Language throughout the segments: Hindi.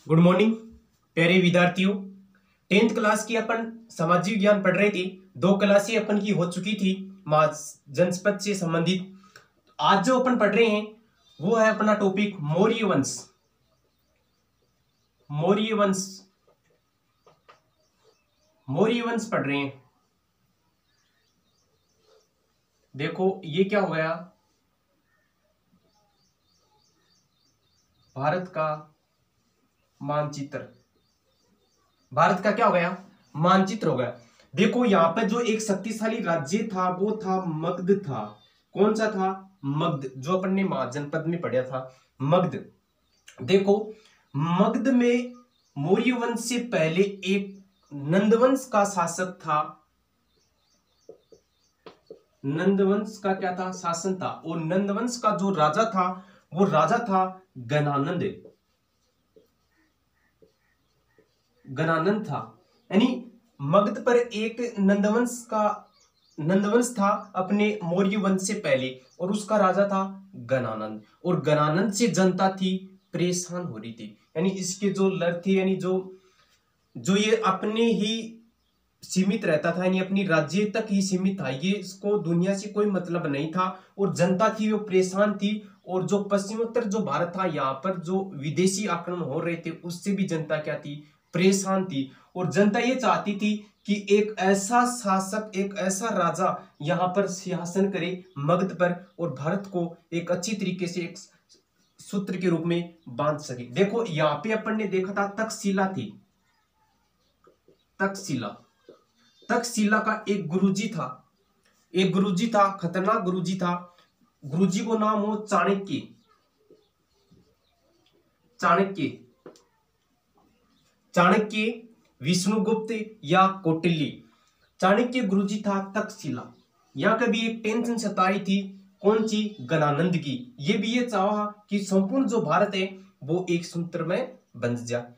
गुड मॉर्निंग प्यारे विद्यार्थियों। 10th क्लास की अपन सामाजिक ज्ञान पढ़ रहे थे। 2 क्लासें अपन की हो चुकी थी जनपद से संबंधित। आज जो अपन पढ़ रहे हैं वो है अपना टॉपिक मौर्य वंश। मौर्य वंश पढ़ रहे हैं। देखो ये क्या हो गया, भारत का मानचित्र। भारत का क्या हो गया, मानचित्र हो गया। देखो यहाँ पे जो एक शक्तिशाली राज्य था वो था मगध था। कौन सा था? मगध, जो अपन ने महाजनपद में पढ़ा था, मगध। देखो मगध में मौर्य वंश से पहले एक नंदवंश का शासक था। नंदवंश का क्या था? शासन था। और नंदवंश का जो राजा था वो राजा था गणानंद। गणानंद था, यानी मगध पर एक नंदवंश था अपने मौर्य वंश से पहले, और उसका राजा था गणानंद। और गणानंद से जनता थी परेशान हो रही थी, यानी इसके जो लर थे, यानी जो ये अपने ही सीमित रहता था, यानी अपनी राज्य तक ही सीमित था, ये इसको दुनिया से कोई मतलब नहीं था। और जनता थी वो परेशान थी। और जो पश्चिमोत्तर जो भारत था, यहाँ पर जो विदेशी आक्रमण हो रहे थे उससे भी जनता क्या थी? परेशान थी। और जनता ये चाहती थी कि एक ऐसा शासक, एक ऐसा राजा यहाँ पर शासन करे मगध पर, और भारत को एक अच्छी तरीके से एक सूत्र के रूप में बांध सके। देखो यहाँ पे अपन ने देखा था तक्षशिला थी। तक्षशिला का एक गुरुजी था, खतरनाक गुरुजी था। गुरुजी को नाम हो चाणक्य, विष्णुगुप्त या कौटिल्य। चाणक्य गुरुजी था तक्षशिला। यहाँ कभी एक टेंशन सताई थी, कौन सी? गणानंद की। ये भी ये चाहा कि संपूर्ण जो भारत है वो एक सूत्र में बंध जाए।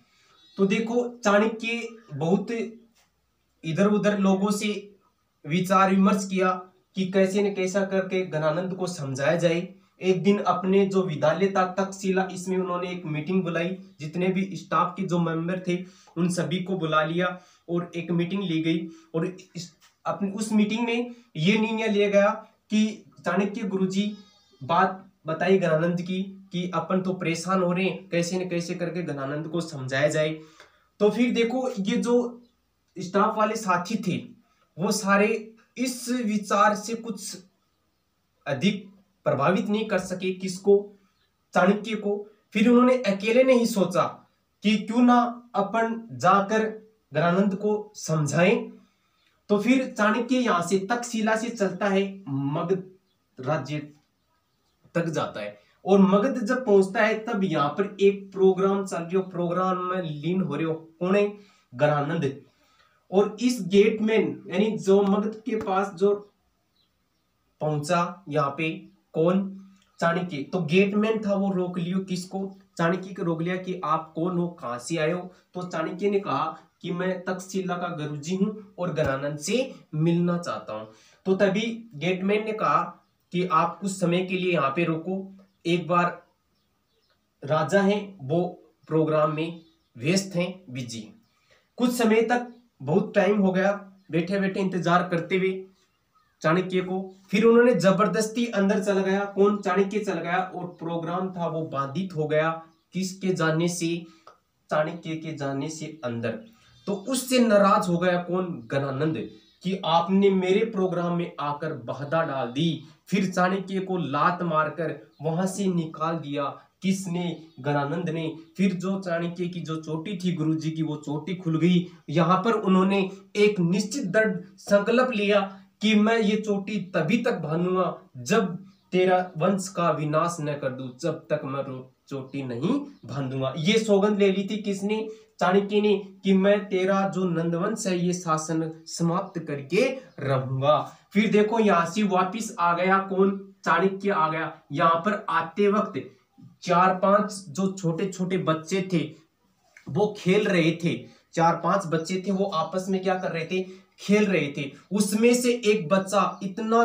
तो देखो चाणक्य बहुत इधर उधर लोगों से विचार विमर्श किया कि कैसे न कैसा करके गणानंद को समझाया जाए। एक दिन अपने जो विद्यालय था तक्षशिला, इसमें उन्होंने एक मीटिंग बुलाई। जितने भी स्टाफ के जो मेंबर थे उन सभी को बुला लिया और एक मीटिंग ली गई। और अपनी उस मीटिंग में ये निर्णय लिया गया कि चाणक्य गुरुजी बात बताई गणानंद की कि अपन तो परेशान हो रहे हैं, कैसे न कैसे करके गणानंद को समझाया जाए। तो फिर देखो ये जो स्टाफ वाले साथी थे वो सारे इस विचार से कुछ अधिक प्रभावित नहीं कर सके। किसको? चाणक्य को। फिर उन्होंने अकेले ने ही सोचा कि क्यों ना अपन जाकर गणानंद को समझाएं। तो फिर चाणक्य यहां से तक्षशिला से चलता है, मगध राज्य तक जाता है। और मगध जब पहुंचता है तब यहाँ पर एक प्रोग्राम चल रही हो, प्रोग्राम में लीन हो रहे हो। कौन है? गणानंद। और इस गेट में, यानी जो मगध के पास जो पहुंचा यहाँ पे, कौन? चाणक्य। तो गेटमैन था वो रोक लियो। किसको? चाणक्य को रोक लिया कि आप कौन हो, कहां से आए हो? तो चाणक्य ने कहा कि मैं तक्षशिला का गुरुजी हूं और गणानंद से मिलना चाहता हूं। तो तभी गेटमैन ने कहा कि आप कुछ समय के लिए यहाँ पे रुको, एक बार राजा हैं वो प्रोग्राम में व्यस्त हैं, बिजी। कुछ समय तक, बहुत टाइम हो गया बैठे बैठे इंतजार करते हुए चाणक्य को। फिर उन्होंने जबरदस्ती अंदर चला गया। कौन? चाणक्य चला गया। और प्रोग्राम था वो बाधित हो गया। किसके जाने से? चाणक्य के जाने से अंदर। तो उससे नाराज हो गया कौन? गणानंद, कि आपने मेरे प्रोग्राम में आकर बाधा डाल दी। फिर चाणक्य को लात मारकर वहां से निकाल दिया। किसने? गणानंद ने। फिर जो चाणक्य की जो चोटी थी गुरुजी की, वो चोटी खुल गई। यहां पर उन्होंने एक निश्चित दृढ़ संकल्प लिया कि मैं ये चोटी तभी तक बांधूंगा जब तेरा वंश का विनाश न कर दूं, जब तक मैं चोटी नहीं बांधूंगा। ये सौगंध ले ली थी किसने? चाणक्य ने, कि मैं तेरा जो नंदवंश है ये शासन समाप्त करके रहूंगा। फिर देखो यहां से वापिस आ गया कौन? चाणक्य आ गया। यहां पर आते वक्त 4-5 जो छोटे छोटे बच्चे थे वो खेल रहे थे। 4-5 बच्चे थे, वो आपस में क्या कर रहे थे? खेल रहे थे। उसमें से एक बच्चा इतना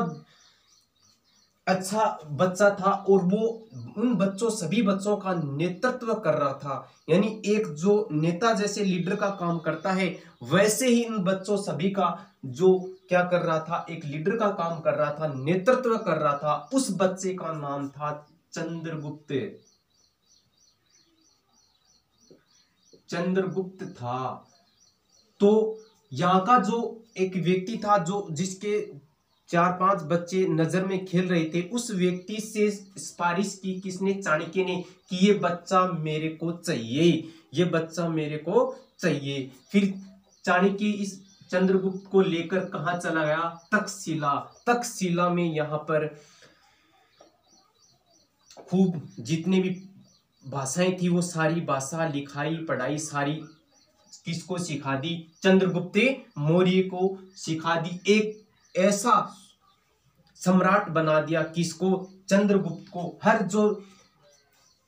अच्छा बच्चा था और वो उन सभी बच्चों का नेतृत्व कर रहा था। यानी एक जो नेता जैसे लीडर का काम करता है, वैसे ही इन बच्चों सभी का जो क्या कर रहा था, एक लीडर का काम कर रहा था, नेतृत्व कर रहा था। उस बच्चे का नाम था चंद्रगुप्त। चंद्रगुप्त था। तो यहाँ का जो एक व्यक्ति था, जो जिसके 4-5 बच्चे नजर में खेल रहे थे, उस व्यक्ति से सिफारिश की किसने? चाणक्य ने, कि ये बच्चा मेरे को चाहिए, ये बच्चा मेरे को चाहिए। फिर चाणक्य इस चंद्रगुप्त को लेकर कहाँ चला गया? तक्षशिला। तक्षशिला में यहाँ पर खूब जितने भी भाषाएं थी, वो सारी भाषा, लिखाई पढ़ाई सारी किसको सिखा दी? चंद्रगुप्त मौर्य को सिखा दी। एक ऐसा सम्राट बना दिया, किसको? चंद्रगुप्त को। हर जो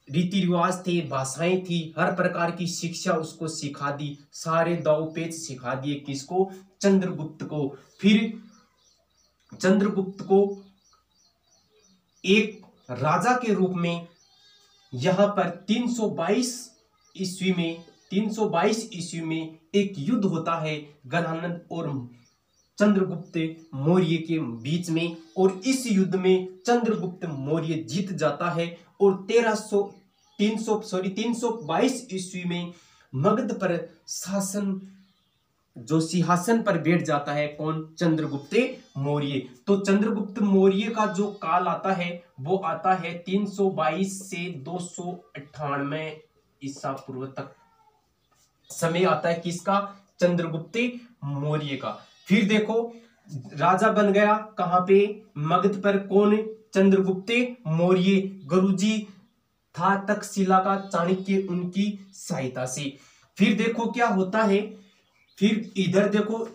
रीति रिवाज थे, भाषाएं थी, हर प्रकार की शिक्षा उसको सिखा दी, सारे दाव पेच सिखा दिए। किसको? चंद्रगुप्त को। फिर चंद्रगुप्त को एक राजा के रूप में यहां पर 322 ईस्वी में एक युद्ध होता है गणानंद और चंद्रगुप्त मौर्य के बीच में, और इस युद्ध में चंद्रगुप्त मौर्य जीत जाता है और 322 ईस्वी में मगध पर सिंहासन पर बैठ जाता है। कौन? चंद्रगुप्त मौर्य। तो चंद्रगुप्त मौर्य का जो काल आता है, वो आता है 322 से 298 ईसा पूर्व तक समय आता है। किसका? चंद्रगुप्त मौर्य का। फिर देखो राजा बन गया कहां पे? मगध पर। कौन? चंद्रगुप्त मौर्य। गुरुजी था तक्षशिला का चाणक्य, उनकी सहायता से। फिर देखो क्या होता है, फिर इधर देखो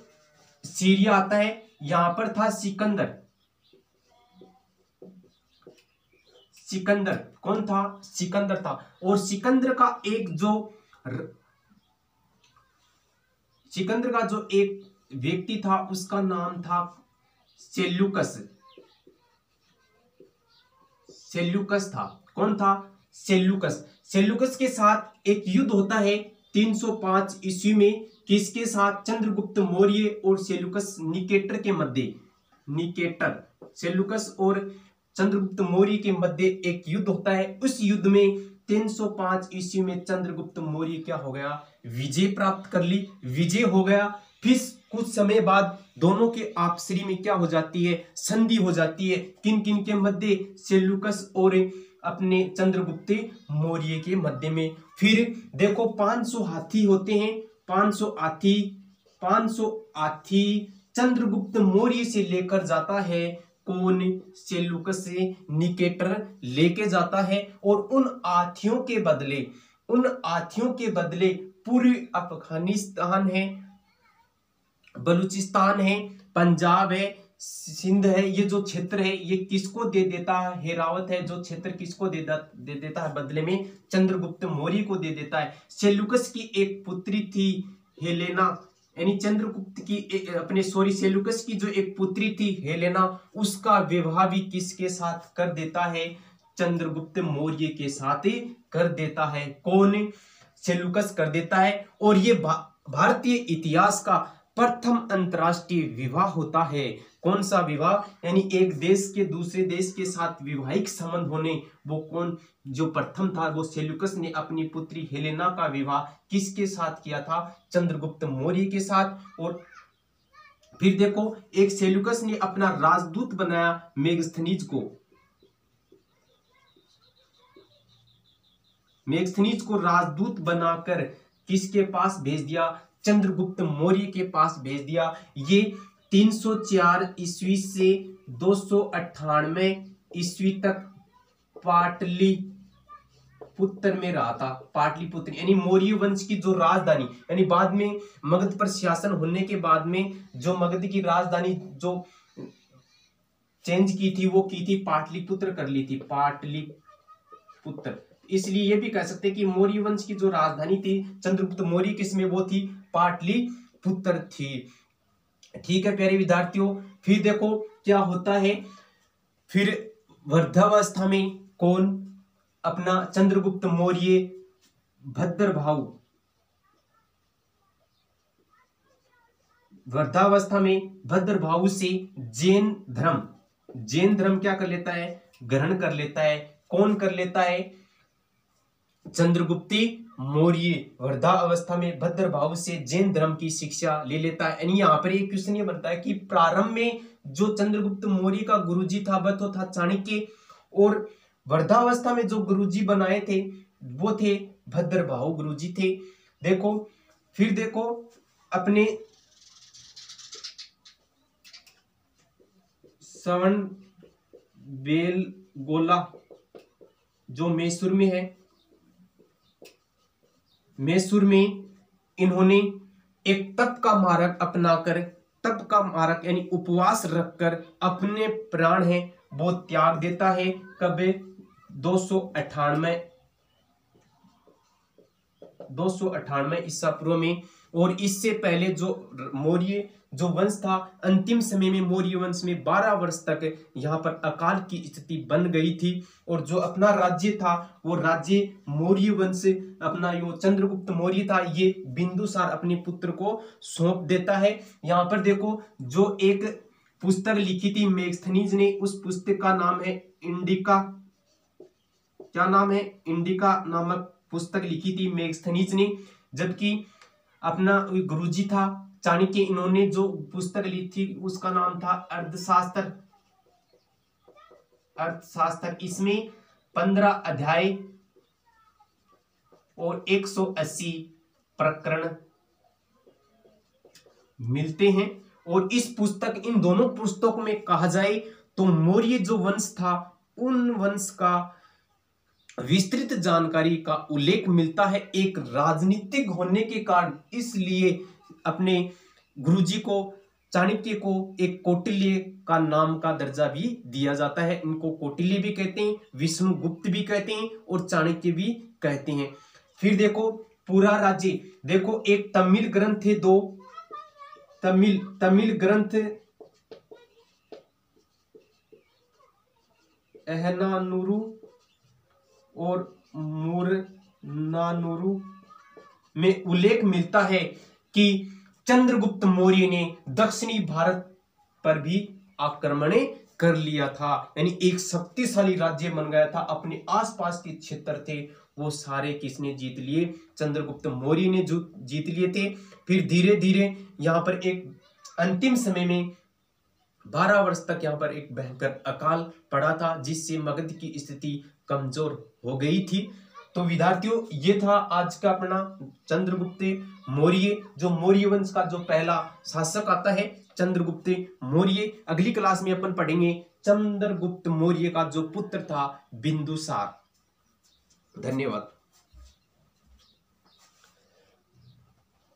सीरिया आता है, यहां पर था सिकंदर। सिकंदर कौन था? सिकंदर था। और सिकंदर का एक व्यक्ति था, उसका नाम था सेल्यूकस। सेल्यूकस था। कौन था? सेल्यूकस। सेल्यूकस के साथ एक युद्ध होता है 305 ईस्वी में। किसके साथ? चंद्रगुप्त मौर्य और सेल्यूकस निकेटर के मध्य। सेल्यूकस और चंद्रगुप्त मौर्य के मध्य एक युद्ध होता है। उस युद्ध में 305 ईस्वी में चंद्रगुप्त मौर्य क्या हो गया? विजय प्राप्त कर ली, विजय हो गया। फिर कुछ समय बाद दोनों के आपसी में क्या हो जाती है? संधि हो जाती है। किन किन के मध्य? सेल्यूकस और अपने चंद्रगुप्त मौर्य के मध्य में। फिर देखो 500 हाथी होते हैं, 500 हाथी चंद्रगुप्त मौर्य से लेकर जाता है। कौन? सेल्यूकस से निकेटर लेके जाता है। और उन हाथियों के बदले पूर्वी अफगानिस्तान है, बलूचिस्तान है, पंजाब है, सिंध है, ये जो क्षेत्र है ये किसको दे देता है? हेरावत है जो क्षेत्र किसको दे देता है बदले में? चंद्रगुप्त मौर्य को दे देता है। सेल्यूकस की एक पुत्री थी हेलेना, यानी चंद्रगुप्त की सेल्यूकस की जो एक पुत्री थी हेलेना, उसका विवाह भी किसके साथ कर देता है? चंद्रगुप्त मौर्य के साथ ही कर देता है। कौन? सेल्यूकस कर देता है। और ये भारतीय इतिहास का प्रथम अंतरराष्ट्रीय विवाह होता है। कौन सा विवाह? यानी एक देश के दूसरे देश के साथ वैवाहिक संबंध होने, वो कौन जो प्रथम था? वो सेल्यूकस ने अपनी पुत्री हेलेना का विवाह किसके साथ किया था? चंद्रगुप्त मौर्य के साथ। और फिर देखो एक सेल्यूकस ने अपना राजदूत बनाया मेगस्थनीज को राजदूत बनाकर किसके पास भेज दिया? चंद्रगुप्त मौर्य के पास भेज दिया। ये 304 ईस्वी से 298 ईस्वी तक पाटलिपुत्र में रहा था। पाटलिपुत्र यानी मौर्य वंश की जो राजधानी, यानी बाद में मगध पर शासन होने के बाद में जो मगध की राजधानी जो चेंज की थी, वो की थी पाटलिपुत्र कर ली थी, पाटलिपुत्र। इसलिए ये भी कह सकते हैं कि मौर्य वंश की जो राजधानी थी चंद्रगुप्त मौर्य किसमें? वो थी पाटलिपुत्र थी। ठीक है प्यारे विद्यार्थियों, फिर देखो क्या होता है। फिर वृद्धावस्था में कौन? अपना चंद्रगुप्त मौर्य भद्रभाहु। वृद्धावस्था में भद्रभाहु से जैन धर्म क्या कर लेता है? ग्रहण कर लेता है। कौन कर लेता है? चंद्रगुप्त मौर्य वृद्धावस्था में भद्रभाहु से जैन धर्म की शिक्षा ले लेता है। यानी यहाँ पर एक क्वेश्चन ये बनता है कि प्रारंभ में जो चंद्रगुप्त मौर्य का गुरुजी था वह तो था चाणक्य, और वृद्धावस्था में जो गुरुजी बनाए थे वो थे भद्रभाहु गुरुजी थे। देखो फिर देखो अपने श्रवणबेलगोला जो मैसूर में है, मैसूर में इन्होंने एक तप का मार्ग अपनाकर, तप का मार्ग यानी उपवास रखकर अपने प्राण है वो त्याग देता है। कब? 298 ईसा पूर्व में। और इससे पहले जो मौर्य जो वंश था, अंतिम समय में मौर्य वंश में 12 वर्ष तक यहाँ पर अकाल की स्थिति बन गई थी, और जो अपना राज्य था वो राज्य मौर्य वंश अपना यो चंद्रगुप्त मौर्य था, ये बिंदुसार अपने पुत्र को सौंप देता है। यहाँ पर देखो जो एक पुस्तक लिखी थी मेगस्थनीज ने, उस पुस्तक का नाम है इंडिका। क्या नाम है? इंडिका नामक पुस्तक लिखी थी मेगस्थनीज ने। जबकि अपना गुरुजी था चाणक्य, इन्होंने जो पुस्तक लिखी थी उसका नाम था अर्थशास्त्र। इसमें 15 अध्याय और 180 प्रकरण मिलते हैं। और इस पुस्तक, इन दोनों पुस्तकों में कहा जाए तो मौर्य जो वंश था उन वंश का विस्तृत जानकारी का उल्लेख मिलता है। एक राजनीतिक होने के कारण इसलिए अपने गुरुजी को, चाणक्य को, एक कौटिल्य का नाम का दर्जा भी दिया जाता है। इनको कौटिल्य भी कहते हैं, विष्णुगुप्त भी कहते हैं और चाणक्य भी कहते हैं। फिर देखो पूरा राज्य, देखो एक तमिल ग्रंथ थे, 2 तमिल ग्रंथ अहनानुरु और मुरनानुरु में उल्लेख मिलता है कि चंद्रगुप्त मौर्य ने दक्षिणी भारत पर भी आक्रमण कर लिया था, यानी एक शक्तिशाली राज्य बन गया था। अपने आसपास के क्षेत्र थे वो सारे किसने जीत लिए? चंद्रगुप्त मौर्य ने जो जीत लिए थे। फिर धीरे धीरे यहाँ पर एक अंतिम समय में 12 वर्ष तक यहाँ पर एक भयंकर अकाल पड़ा था, जिससे मगध की स्थिति कमजोर हो गई थी। तो विद्यार्थियों ये था आज का अपना चंद्रगुप्त मौर्य, जो मौर्य वंश का जो पहला शासक आता है चंद्रगुप्त मौर्य। अगली क्लास में अपन पढ़ेंगे चंद्रगुप्त मौर्य का जो पुत्र था बिंदुसार। धन्यवाद।